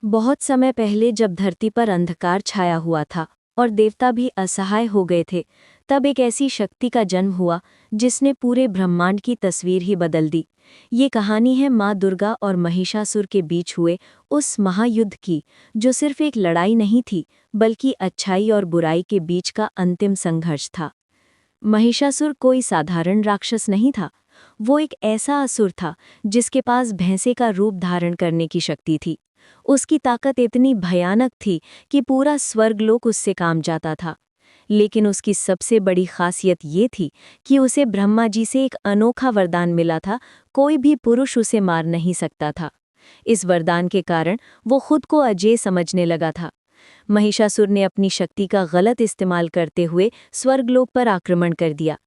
बहुत समय पहले जब धरती पर अंधकार छाया हुआ था और देवता भी असहाय हो गए थे, तब एक ऐसी शक्ति का जन्म हुआ जिसने पूरे ब्रह्मांड की तस्वीर ही बदल दी। ये कहानी है माँ दुर्गा और महिषासुर के बीच हुए उस महायुद्ध की, जो सिर्फ एक लड़ाई नहीं थी, बल्कि अच्छाई और बुराई के बीच का अंतिम संघर्ष था। महिषासुर कोई साधारण राक्षस नहीं था। वो एक ऐसा असुर था जिसके पास भैंसे का रूप धारण करने की शक्ति थी। उसकी ताकत इतनी भयानक थी कि पूरा स्वर्गलोक उससे काम जाता था। लेकिन उसकी सबसे बड़ी खासियत ये थी कि उसे ब्रह्मा जी से एक अनोखा वरदान मिला था। कोई भी पुरुष उसे मार नहीं सकता था। इस वरदान के कारण वो खुद को अजेय समझने लगा था। महिषासुर ने अपनी शक्ति का गलत इस्तेमाल करते हुए स्वर्गलोक पर आक्रमण कर दिया।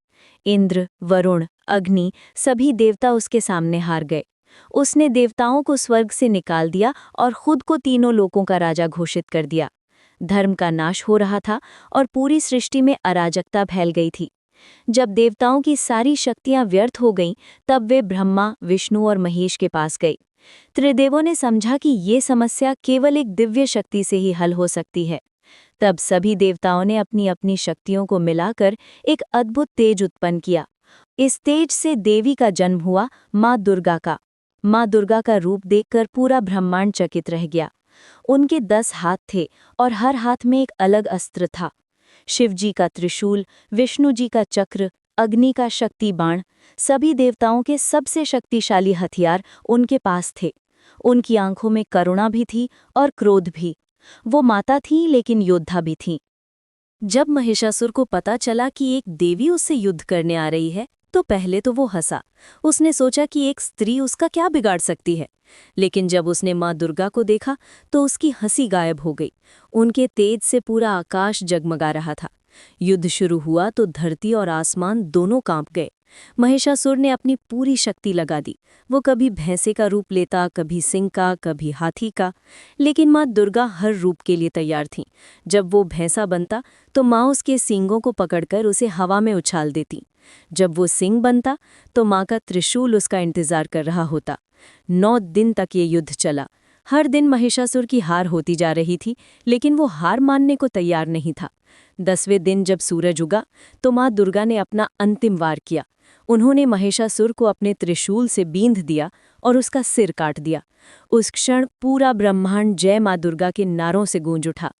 इंद्र, वरुण, अग्नि सभी देवता उसके सामने हार गए। उसने देवताओं को स्वर्ग से निकाल दिया और खुद को तीनों लोकों का राजा घोषित कर दिया। धर्म का नाश हो रहा था और पूरी सृष्टि में अराजकता फैल गई थी। जब देवताओं की सारी शक्तियां व्यर्थ हो गईं, तब वे ब्रह्मा, विष्णु और महेश के पास गए। त्रिदेवों ने समझा कि ये समस्या केवल एक दिव्य शक्ति से ही हल हो सकती है। तब सभी देवताओं ने अपनी अपनी शक्तियों को मिलाकर एक अद्भुत तेज उत्पन्न किया। इस तेज से देवी का जन्म हुआ, माँ दुर्गा का। माँ दुर्गा का रूप देखकर पूरा ब्रह्मांड चकित रह गया। उनके 10 हाथ थे और हर हाथ में एक अलग अस्त्र था। शिव जी का त्रिशूल, विष्णु जी का चक्र, अग्नि का शक्ति बाण, सभी देवताओं के सबसे शक्तिशाली हथियार उनके पास थे। उनकी आंखों में करुणा भी थी और क्रोध भी। वो माता थीं लेकिन योद्धा भी थीं। जब महिषासुर को पता चला कि एक देवी उससे युद्ध करने आ रही है, तो पहले तो वो हंसा। उसने सोचा कि एक स्त्री उसका क्या बिगाड़ सकती है। लेकिन जब उसने माँ दुर्गा को देखा तो उसकी हंसी गायब हो गई। उनके तेज से पूरा आकाश जगमगा रहा था। युद्ध शुरू हुआ तो धरती और आसमान दोनों कांप गए। महिषासुर ने अपनी पूरी शक्ति लगा दी। वो कभी भैंसे का रूप लेता, कभी सिंह का, कभी हाथी का, लेकिन माँ दुर्गा हर रूप के लिए तैयार थीं। जब वो भैंसा बनता तो माँ उसके सींगों को पकड़कर उसे हवा में उछाल देती। जब वो सिंह बनता तो माँ का त्रिशूल उसका इंतजार कर रहा होता। 9 दिन तक ये युद्ध चला। हर दिन महिषासुर की हार होती जा रही थी, लेकिन वो हार मानने को तैयार नहीं था। 10वें दिन जब सूरज उगा तो माँ दुर्गा ने अपना अंतिम वार किया। उन्होंने महिषासुर को अपने त्रिशूल से बींध दिया और उसका सिर काट दिया। उस क्षण पूरा ब्रह्मांड जय माँ दुर्गा के नारों से गूंज उठा।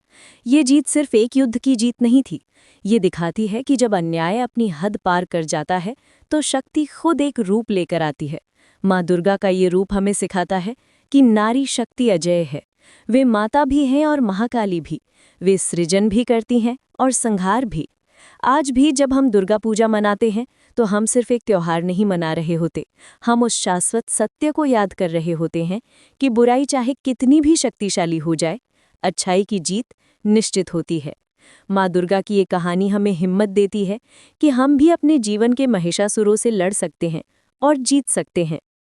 ये जीत सिर्फ एक युद्ध की जीत नहीं थी। ये दिखाती है कि जब अन्याय अपनी हद पार कर जाता है तो शक्ति खुद एक रूप लेकर आती है। माँ दुर्गा का ये रूप हमें सिखाता है कि नारी शक्ति अजेय है। वे माता भी हैं और महाकाली भी। वे सृजन भी करती हैं और संहार भी। आज भी जब हम दुर्गा पूजा मनाते हैं तो हम सिर्फ एक त्योहार नहीं मना रहे होते। हम उस शाश्वत सत्य को याद कर रहे होते हैं कि बुराई चाहे कितनी भी शक्तिशाली हो जाए, अच्छाई की जीत निश्चित होती है। माँ दुर्गा की ये कहानी हमें हिम्मत देती है कि हम भी अपने जीवन के महिषासुरों से लड़ सकते हैं और जीत सकते हैं।